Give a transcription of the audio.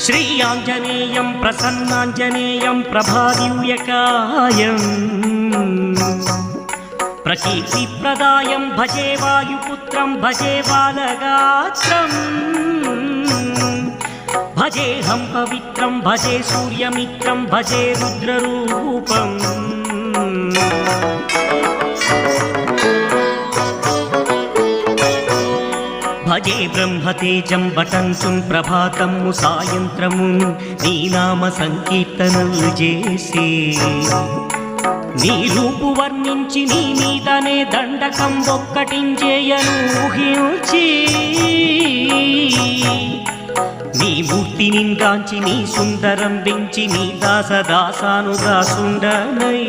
శ్రీ ఆంజనేయం ప్రసన్నాంజనేయం ప్రభాదివ్యకాయం ప్రకీర్తిప్రదాయం భజే వాయుపుత్రం భజే బాలగాత్రం భజేహం పవిత్రం భజే సూర్యమిత్రం భజే రుద్రరూపం భజే బ్రహ్మతేజం బటంచుం ప్రభాతము సాయంత్రము నీ నామ సంకీర్తనలు చేసి నీ రూపు వర్ణించి నీ మీదనే దండకం ఒక్కటించేయను ఊహించి నీ మూర్తి నింగాంచి నీ సుందరం వెంచి నీ దాసదాసాను దాసుండనై